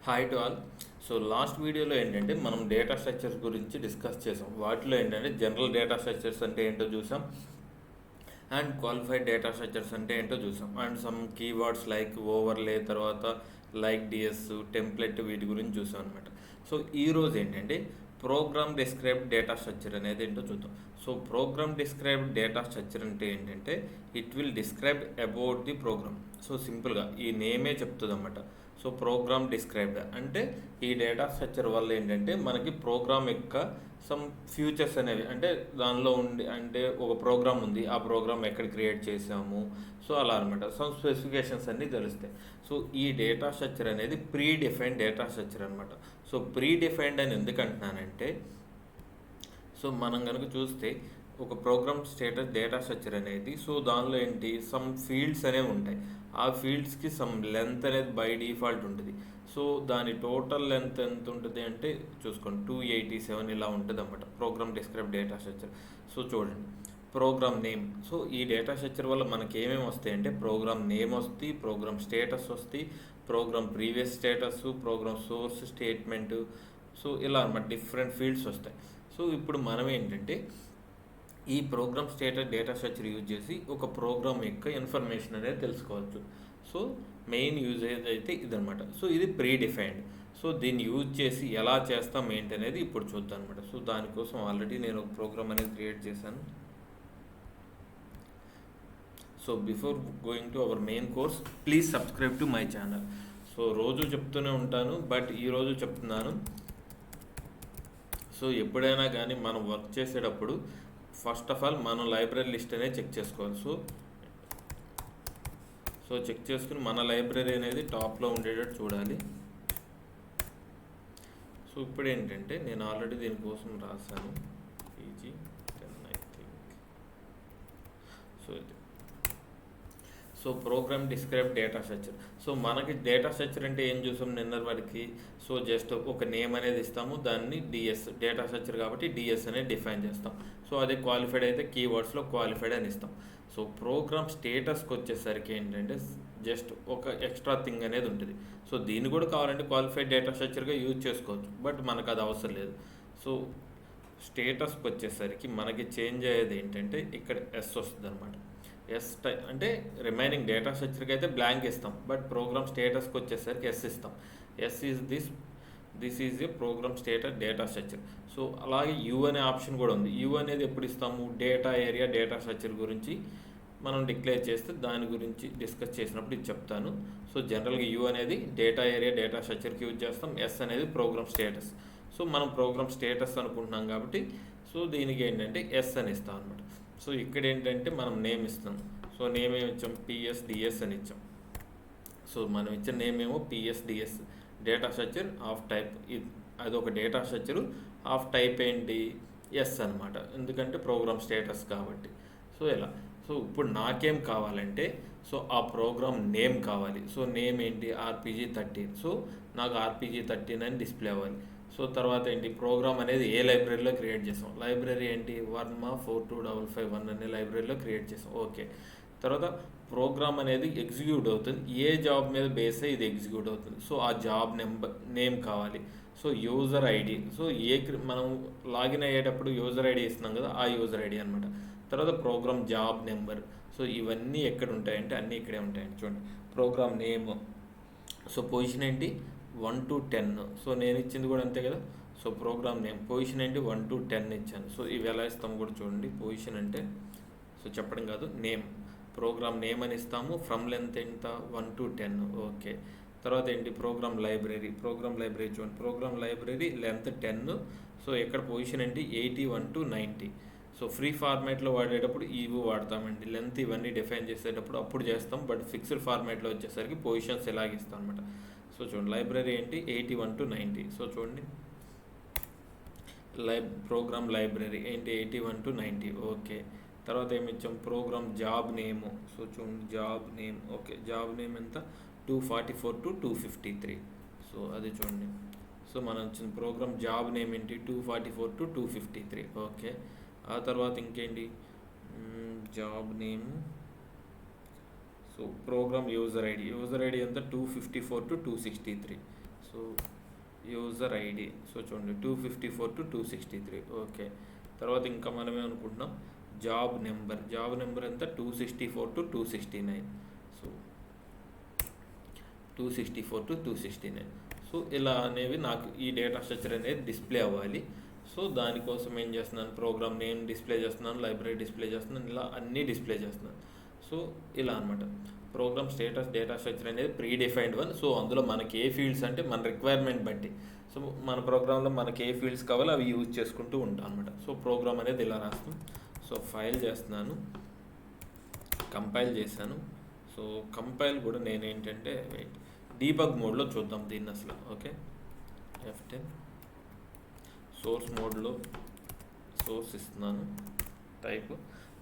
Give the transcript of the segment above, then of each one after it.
Hi to all. So last వీడియోలో ఏంటంటే మనం డేటా స్ట్రక్చర్స్ గురించి డిస్కస్ చేసాం. వాటిలో ఏంటంటే జనరల్ డేటా స్ట్రక్చర్స్ అంటే ఏంటో చూసాం, అండ్ క్వాలిఫైడ్ డేటా స్ట్రక్చర్స్ అంటే ఏంటో చూసాం, అండ్ సమ్ కీవర్డ్స్ లైక్ ఓవర్లే, తర్వాత లైక్ డిఎస్, టెంప్లెట్, వీటి గురించి చూసాం అనమాట. సో ఈరోజు ఏంటంటే ప్రోగ్రామ్ డిస్క్రైబ్డ్ డేటా స్ట్రక్చర్ అనేది ఏంటో చూద్దాం. So program described data structure అంటే ఏంటంటే it will describe about the program. So సింపుల్గా ఈ నేమే చెప్తుంది అన్నమాట. సో ప్రోగ్రామ్ డిస్క్రైబ్డ్ అంటే ఈ డేటా స్ట్రక్చర్ వల్ల ఏంటంటే మనకి ప్రోగ్రామ్ యొక్క సమ్ ఫ్యూచర్స్ అనేవి, అంటే దానిలో ఉండి, అంటే ఒక ప్రోగ్రామ్ ఉంది, ఆ ప్రోగ్రామ్ ఎక్కడ క్రియేట్ చేసాము, సో అలా అనమాట. సమ్ స్పెసిఫికేషన్స్ అన్నీ తెలుస్తాయి. సో ఈ డేటా స్ట్రక్చర్ అనేది ప్రీ డిఫైన్డ్ డేటా స్ట్రక్చర్ అనమాట. సో ప్రీ డిఫైన్డ్ అని ఎందుకు అంటున్నానంటే, సో మనం కనుక చూస్తే ఒక ప్రోగ్రామ్ స్టేటస్ డేటా స్ట్రక్చర్ అనేది, సో దానిలో ఏంటి సమ్ ఫీల్డ్స్ అనేవి ఉంటాయి. ఆ ఫీల్డ్స్కి సమ్ లెంత్ అనేది బై డిఫాల్ట్ ఉంటుంది. సో దాని టోటల్ లెంత్ ఎంత ఉంటుంది అంటే చూసుకోండి, 287 ఇలా ఉంటుంది అన్నమాట program describe data structure. So చూడండి, ప్రోగ్రామ్ నేమ్. సో ఈ డేటా స్ట్రక్చర్ వల్ల మనకి ఏమేమి వస్తాయి అంటే ప్రోగ్రామ్ నేమ్ వస్తుంది, ప్రోగ్రామ్ స్టేటస్ వస్తుంది, program previous status, program source statement, so ఇలా అన్నమాట డిఫరెంట్ ఫీల్డ్స్ వస్తాయి. సో ఇప్పుడు మనం ఏంటంటే ఈ program status data structure use చేసి ఒక ప్రోగ్రామ్ యొక్క ఇన్ఫర్మేషన్ అనేది తెలుసుకోవచ్చు. సో మెయిన్ యూజేజ్ అయితే ఇదనమాట. సో ఇది ప్రీ డిఫైన్డ్. సో దీన్ని యూజ్ చేసి ఎలా చేస్తాం ఏంటి అనేది ఇప్పుడు చూద్దాం అనమాట. సో దానికోసం ఆల్రెడీ నేను ఒక ప్రోగ్రామ్ అనేది క్రియేట్ చేశాను. So before going to our main course, please subscribe to my channel. So రోజు చెప్తూనే ఉంటాను, బట్ ఈరోజు చెప్తున్నాను. సో ఎప్పుడైనా కానీ మనం వర్క్ చేసేటప్పుడు ఫస్ట్ ఆఫ్ ఆల్ మనం లైబ్రరీ లిస్ట్ అనేది చెక్ చేసుకోవాలి. సో చెక్ చేసుకుని మన లైబ్రరీ అనేది టాప్లో ఉండేటట్టు చూడాలి. సో ఇప్పుడు ఏంటంటే నేను ఆల్రెడీ దీనికోసం రాశాను PG10 ఐ థింక్. సో ఇది so program describe data structure. So మనకి డేటా స్ట్రక్చర్ అంటే ఏం చూసాం నిన్న వరకు. సో జస్ట్ ఒక నేమ్ అనేది ఇస్తాము, దాన్ని డిఎస్ డేటా స్ట్రక్చర్ కాబట్టి డిఎస్ అనేది డిఫైన్ చేస్తాం. సో అదే క్వాలిఫైడ్ అయితే కీవర్డ్స్లో క్వాలిఫైడ్ అని ఇస్తాం. సో ప్రోగ్రామ్ స్టేటస్కి వచ్చేసరికి ఏంటంటే జస్ట్ ఒక ఎక్స్ట్రా థింగ్ అనేది ఉంటుంది. సో దీన్ని కూడా కావాలంటే క్వాలిఫైడ్ డేటా స్ట్రక్చర్గా యూజ్ చేసుకోవచ్చు, బట్ మనకు అది అవసరం లేదు. సో స్టేటస్కి వచ్చేసరికి మనకి చేంజ్ అయ్యేది ఏంటంటే ఇక్కడ ఎస్ వస్తుంది అనమాట. ఎస్ అంటే రిమైనింగ్ డేటా స్ట్రక్చర్కి అయితే బ్లాంక్ ఇస్తాం, బట్ ప్రోగ్రామ్ స్టేటస్కి వచ్చేసరికి ఎస్ ఇస్తాం. S is this is a program status data structure. So అలాగే యూ అనే ఆప్షన్ కూడా ఉంది. యూ అనేది ఎప్పుడు ఇస్తాము, డేటా ఏరియా డేటా స్ట్రక్చర్ గురించి మనం డిక్లేర్ చేస్తే దాని గురించి డిస్కస్ చేసినప్పుడు ఇది చెప్తాను. సో జనరల్గా యూ అనేది డేటా ఏరియా డేటా స్ట్రక్చర్కి యూజ్ చేస్తాం, ఎస్ అనేది ప్రోగ్రామ్ స్టేటస్. సో మనం ప్రోగ్రామ్ స్టేటస్ అనుకుంటున్నాం కాబట్టి సో దీనికి ఏంటంటే ఎస్ అని ఇస్తాం అనమాట. సో ఇక్కడ ఏంటంటే మనం నేమ్ ఇస్తాం. సో నేమ్ ఏమి ఇచ్చాం, PSDS అని ఇచ్చాం. సో మనం ఇచ్చిన నేమ్ ఏమో PSDS data structure of type. అదొక డేటా స్ట్రక్చరు ఆఫ్ టైప్ ఏంటి, ఎస్ అనమాట, ఎందుకంటే ప్రోగ్రామ్ స్టేటస్ కాబట్టి. సో ఇలా. సో ఇప్పుడు నాకేం కావాలంటే సో ఆ ప్రోగ్రామ్ నేమ్ కావాలి. సో నేమ్ ఏంటి, RPG13. సో నాకు RPG13 అని డిస్ప్లే అవ్వాలి. సో తర్వాత ఏంటి, ప్రోగ్రామ్ అనేది ఏ లైబ్రరీలో క్రియేట్ చేసాం, లైబ్రరీ ఏంటి వర్మ 42551 అనే లైబ్రరీలో క్రియేట్ చేసాం. ఓకే. తర్వాత ప్రోగ్రామ్ అనేది ఎగ్జిక్యూట్ అవుతుంది, ఏ జాబ్ మీద బేస్ అయ్యి ఇది ఎగ్జిక్యూట్ అవుతుంది. సో ఆ జాబ్ నేమ్ కావాలి. సో యూజర్ ఐడి, సో మనం లాగిన్ అయ్యేటప్పుడు యూజర్ ఐడి ఇస్తున్నాం కదా, ఆ యూజర్ ఐడి అనమాట. తర్వాత ప్రోగ్రామ్ జాబ్ నెంబర్. సో ఇవన్నీ ఎక్కడ ఉంటాయంటే అన్నీ ఇక్కడే ఉంటాయండి. చూడండి, ప్రోగ్రామ్ నేమ్. సో పొజిషన్ ఏంటి 1 to 10. సో నేను ఇచ్చింది కూడా అంతే కదా. సో ప్రోగ్రామ్ నేమ్ పొజిషన్ ఏంటి 1 to 10 ఇచ్చాను. సో ఇవి ఎలా ఇస్తాము కూడా చూడండి. పొజిషన్ అంటే సో చెప్పడం కాదు, నేమ్, ప్రోగ్రామ్ నేమ్ అని ఇస్తాము. ఫ్రమ్ లెంత్ ఎంత 1 to 10. ఓకే. తర్వాత ఏంటి, ప్రోగ్రామ్ లైబ్రరీ చూడండి, ప్రోగ్రామ్ లైబ్రరీ లెంత్ 10. సో ఎక్కడ పొజిషన్ ఏంటి 81 to 90. సో ఫ్రీ ఫార్మాట్లో వాడేటప్పుడు ఇవి వాడతామండి, లెంత్ ఇవన్నీ డిఫైన్ చేసేటప్పుడు అప్పుడు చేస్తాం. బట్ ఫిక్స్డ్ ఫార్మాట్లో వచ్చేసరికి పొజిషన్స్ ఎలాగిస్తాం అనమాట. సో చూడండి, లైబ్రరీ ఏంటి 81 to 90. సో చూడండి, ప్రోగ్రామ్ లైబ్రరీ ఏంటి 81 to 90. ఓకే. తర్వాత ఏమి ఇచ్చాం, ప్రోగ్రామ్ జాబ్ నేము. సో చూడండి, job name. Okay, job name ఎంత 244 to 253. సో అది చూడండి. సో మనం ఇచ్చిన ప్రోగ్రామ్ జాబ్ నేమ్ ఏంటి 244 to 253. ఓకే. ఆ తర్వాత ఇంకేంటి, job name. So program user ID ఎంత 254 to 263. So so user ID so చూడండి 254 to 263. ఓకే, తర్వాత ఇంకా మనం ఏమనుకుంటున్నాం, జాబ్ నెంబర్ ఎంత 264 to 269. So 264 to 269. సో ఇలా అనేవి నాకు ఈ డేటా స్ట్రక్చర్ అనేది డిస్ప్లే అవ్వాలి. సో దానికోసం ఏం చేస్తున్నాను, ప్రోగ్రామ్ నేమ్ డిస్ప్లే చేస్తున్నాను, లైబ్రరీ డిస్ప్లే చేస్తున్నాను, ఇలా అన్నీ డిస్ప్లే చేస్తున్నాను. సో ఇలా అనమాట ప్రోగ్రామ్ స్టేటస్ డేటా స్ట్రక్చర్ అనేది ప్రీ డిఫైన్డ్ వన్. సో అందులో మనకి ఏ ఫీల్డ్స్ అంటే మన రిక్వైర్మెంట్ బట్టి, సో మన ప్రోగ్రాంలో మనకి ఏ ఫీల్డ్స్ కావాలో అవి యూజ్ చేసుకుంటూ ఉంటాం అనమాట. సో ప్రోగ్రామ్ అనేది ఇలా రాస్తాం. సో ఫైల్ చేస్తున్నాను, కంపైల్ చేశాను. సో కంపైల్ కూడా నేనేంటంటే డీబగ్ మోడ్లో చూద్దాం దీన్ని అసలు. ఓకే, F10 సోర్స్ మోడ్లో సోర్స్ ఇస్తున్నాను టైప్.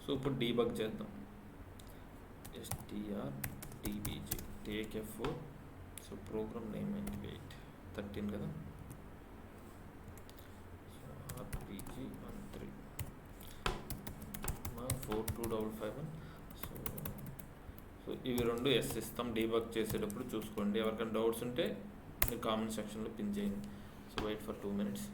సో ఇప్పుడు డీబగ్ చేద్దాం. strdbg take F4. So program name ఏంటి, వెయిట్ 13 కదా. So rpg13 42551. సో ఇవి రెండు ఎస్ ఇస్తాం. డీబగ్ చేసేటప్పుడు చూసుకోండి, ఎవరికైనా డౌట్స్ ఉంటే మీరు కామెంట్ సెక్షన్లో పిన్ చేయండి. So wait for 2 minutes.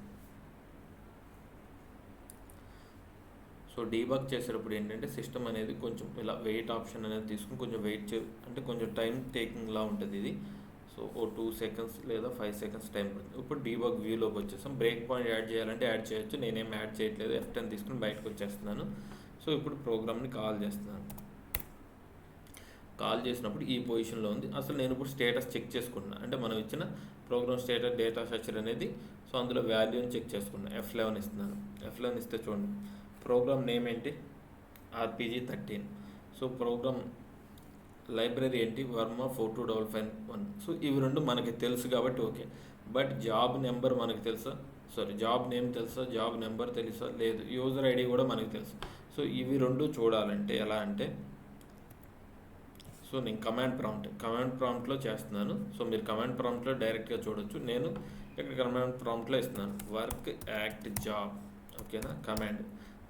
So debug చేసేటప్పుడు ఏంటంటే సిస్టమ్ అనేది కొంచెం ఇలా వెయిట్ ఆప్షన్ అనేది తీసుకుని కొంచెం వెయిట్ అంటే కొంచెం టైం టేకింగ్లా ఉంటుంది ఇది. సో ఓ 2 seconds లేదా 5 seconds టైం పడుతుంది. ఇప్పుడు డీబగ్ వ్యూలోకి వచ్చేసాం. బ్రేక్ పాయింట్ యాడ్ చేయాలంటే యాడ్ చేయొచ్చు, నేనేం యాడ్ చేయట్లేదు. F10 తీసుకుని బయటకు వచ్చేస్తున్నాను. సో ఇప్పుడు ప్రోగ్రామ్ని కాల్ చేస్తున్నాను. కాల్ చేసినప్పుడు ఈ పొజిషన్లో ఉంది. అసలు నేను ఇప్పుడు స్టేటస్ చెక్ చేసుకుంటున్నాను, అంటే మనం ఇచ్చిన ప్రోగ్రామ్ స్టేటస్ డేటా స్ట్రక్చర్ అనేది. సో అందులో వాల్యూని చెక్ చేసుకున్నాను. F11 ఇస్తున్నాను. F11 ఇస్తే చూడండి, ప్రోగ్రామ్ నేమ్ ఏంటి, rpg13. సో ప్రోగ్రామ్ లైబ్రరీ ఏంటి, వర్మ 42551. సో ఇవి రెండు మనకి తెలుసు కాబట్టి ఓకే. బట్ జాబ్ నెంబర్ మనకి తెలుసా, జాబ్ నేమ్ తెలుసా, జాబ్ నెంబర్ తెలుసా, లేదు. యూజర్ ఐడి కూడా మనకి తెలుసు. సో ఇవి రెండు చూడాలంటే ఎలా అంటే, సో నేను కమాండ్ ప్రాంప్ట్లో చేస్తున్నాను. సో మీరు కమాండ్ ప్రాంప్ట్లో డైరెక్ట్గా చూడొచ్చు. నేను ఇక్కడ కమాండ్ ప్రాంప్ట్లో ఇస్తున్నాను వర్క్ యాక్ట్ జాబ్. ఓకేనా, కమాండ్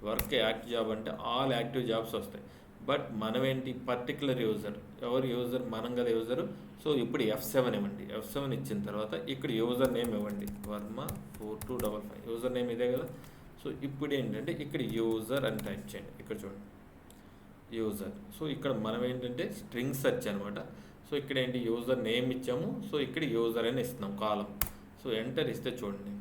వర్క్ యాక్ట్ జాబ్ అంటే ఆల్ యాక్టివ్ జాబ్స్ వస్తాయి. బట్ మనం ఏంటి, పర్టికులర్ యూజర్, ఎవరు యూజర్, మనం కదా యూజరు. సో ఇప్పుడు F7 ఇవ్వండి. F7 ఇచ్చిన తర్వాత ఇక్కడ యూజర్ నేమ్ ఇవ్వండి, వర్మ 4255. యూజర్ నేమ్ ఇదే కదా. సో ఇప్పుడు ఏంటంటే ఇక్కడ యూజర్ అని టైప్ చేయండి. ఇక్కడ చూడండి యూజర్. సో ఇక్కడ మనం ఏంటంటే స్ట్రింగ్ సెర్చ్ అనమాట. సో ఇక్కడ ఏంటి, యూజర్ నేమ్ ఇచ్చాము. సో ఇక్కడ యూజర్ అని ఇస్తున్నాం కాలం. సో ఎంటర్ ఇస్తే చూడండి,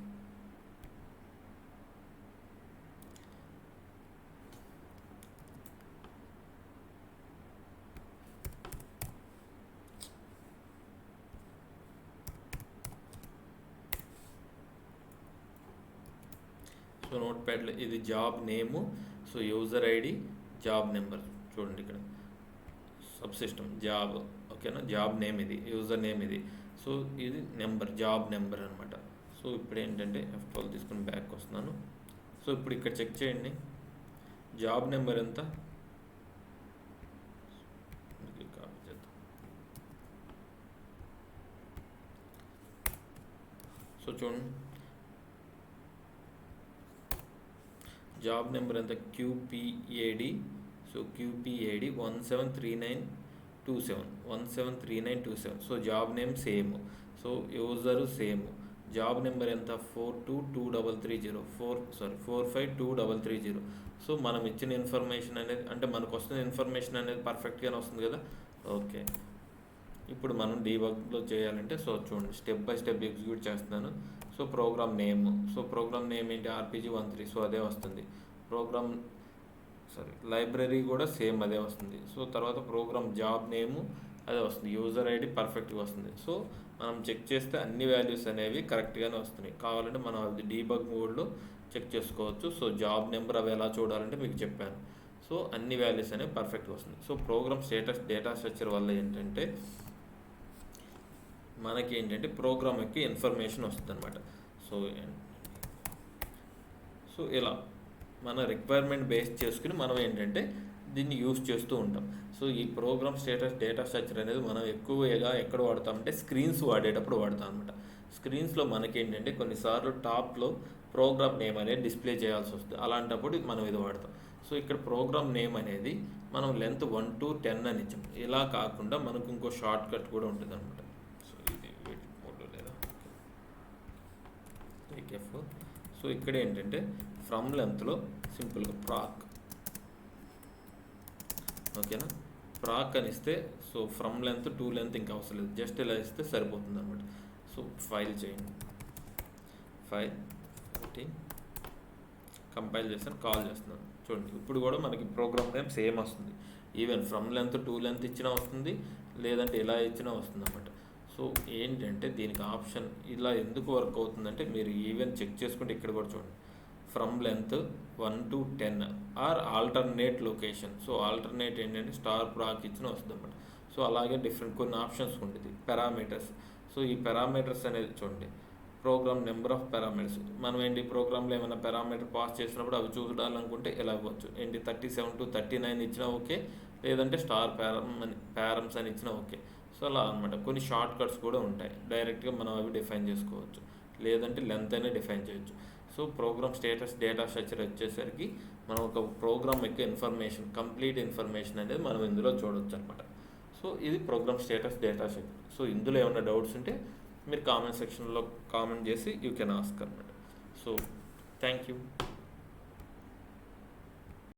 సో నోట్ ప్యాడ్లో ఇది job name. So user ID, job number చూడండి ఇక్కడ సబ్ సిస్టమ్ జాబ్. ఓకేనా, జాబ్ నేమ్ ఇది, యూజర్ నేమ్ ఇది. సో ఇది నెంబర్, జాబ్ నెంబర్ అనమాట. సో ఇప్పుడు ఏంటంటే F12 తీసుకుని బ్యాక్ వస్తున్నాను. సో ఇప్పుడు ఇక్కడ చెక్ చేయండి, జాబ్ నెంబర్ ఎంత, కాపీ చేద్దాం. సో చూడండి జాబ్ నెంబర్ ఎంత, QPAD. So QPAD 173927. So job name same. So user same. Job number ఎంత, 45230. సో మనం ఇచ్చిన ఇన్ఫర్మేషన్ అనేది, అంటే మనకు వస్తున్న ఇన్ఫర్మేషన్ అనేది పర్ఫెక్ట్గానే వస్తుంది కదా. ఓకే, ఇప్పుడు మనం డీబగ్లో చేయాలంటే సో చూడండి స్టెప్ బై స్టెప్ ఎగ్జిక్యూట్ చేస్తున్నాను. సో ప్రోగ్రామ్ నేమ్ ఏంటి, rpg13. సో అదే వస్తుంది. లైబ్రరీ కూడా సేమ్ అదే వస్తుంది. సో తర్వాత ప్రోగ్రామ్ జాబ్ నేము అదే వస్తుంది. యూజర్ ఐడి పర్ఫెక్ట్గా వస్తుంది. సో మనం చెక్ చేస్తే అన్ని వాల్యూస్ అనేవి కరెక్ట్గానే వస్తున్నాయి. కావాలంటే మనం అది డీబగ్ మోడ్లో చెక్ చేసుకోవచ్చు. సో జాబ్ నెంబర్ అవి ఎలా చూడాలంటే మీకు చెప్పాను. సో అన్ని వాల్యూస్ అనేవి పర్ఫెక్ట్గా వస్తుంది. So program status data structure వల్ల ఏంటంటే మనకి ఏంటంటే ప్రోగ్రామ్ యొక్క ఇన్ఫర్మేషన్ వస్తుంది అనమాట. సో ఇలా మన రిక్వైర్మెంట్ బేస్ చేసుకుని మనం ఏంటంటే దీన్ని యూస్ చేస్తూ ఉంటాం. సో ఈ ప్రోగ్రామ్ స్టేటస్ డేటా స్ట్రక్చర్ అనేది మనం ఎక్కువగా ఎక్కడ వాడతామంటే స్క్రీన్స్ వాడేటప్పుడు వాడతాం అనమాట. స్క్రీన్స్లో మనకేంటంటే కొన్నిసార్లు టాప్లో ప్రోగ్రామ్ నేమ్ అనేది డిస్ప్లే చేయాల్సి వస్తుంది. అలాంటప్పుడు మనం ఇది వాడతాం. సో ఇక్కడ ప్రోగ్రామ్ నేమ్ అనేది మనం లెంత్ 1 to 10 అని ఇచ్చాం. ఇలా కాకుండా మనకు ఇంకో షార్ట్ కట్ కూడా ఉంటుంది అనమాట. సో ఇది మోడ్లో లేదా క్లిక్ F4. సో ఇక్కడ ఏంటంటే ఫ్రమ్ లెంత్లో సింపుల్గా ప్రాక్, ఓకేనా, ప్రాక్ అని ఇస్తే so from length to length ఇంకా అవసరం లేదు, జస్ట్ ఇలా ఇస్తే సరిపోతుంది అనమాట. సో ఫైల్ చేయండి, ఫైల్ కంపైల్ చేస్తాను, కాల్ చేస్తున్నాను. చూడండి ఇప్పుడు కూడా మనకి ప్రోగ్రామ్ నేమ్ సేమ్ వస్తుంది. Even from length to length ఇచ్చినా వస్తుంది, లేదంటే ఇలా ఇచ్చినా వస్తుంది అన్నమాట. సో ఏంటంటే దీనికి ఆప్షన్ ఇలా ఎందుకు వర్క్ అవుతుందంటే మీరు ఈవెన్ చెక్ చేసుకుంటే ఇక్కడ కూడా చూడండి, from length 1 to 10 or alternate location. So alternate ఏంటంటే స్టార్ ప్రాక్ ఇచ్చిన వస్తుంది అన్నమాట. సో అలాగే డిఫరెంట్ కొన్ని ఆప్షన్స్ ఉంటుంది. పారామీటర్స్, సో ఈ పారామీటర్స్ అనేది చూడండి, ప్రోగ్రామ్ నెంబర్ ఆఫ్ పారామీటర్స్. మనం ఏంటి ప్రోగ్రామ్లో ఏమైనా పారామీటర్ పాస్ చేసినప్పుడు అవి చూడాలనుకుంటే ఎలా ఇవ్వచ్చు, ఏంటి 37 to 39 ఇచ్చినా ఓకే, లేదంటే స్టార్ ప్యారమ్స్ అని ఇచ్చినా ఓకే. సో అలా అనమాట. కొన్ని షార్ట్ కట్స్ కూడా ఉంటాయి, డైరెక్ట్గా మనం అవి డిఫైన్ చేసుకోవచ్చు, లేదంటే లెంత్ అయినా డిఫైన్ చేయొచ్చు. So program status data structure వచ్చేసరికి మనం ఒక ప్రోగ్రామ్ యొక్క ఇన్ఫర్మేషన్, కంప్లీట్ ఇన్ఫర్మేషన్ అనేది మనం ఇందులో చూడవచ్చు అనమాట. సో ఇది program status data structure. So ఇందులో ఏమైనా డౌట్స్ ఉంటే మీరు కామెంట్ సెక్షన్లో కామెంట్ చేసి యూ కెన్ ఆస్క్ అనమాట. So thank you.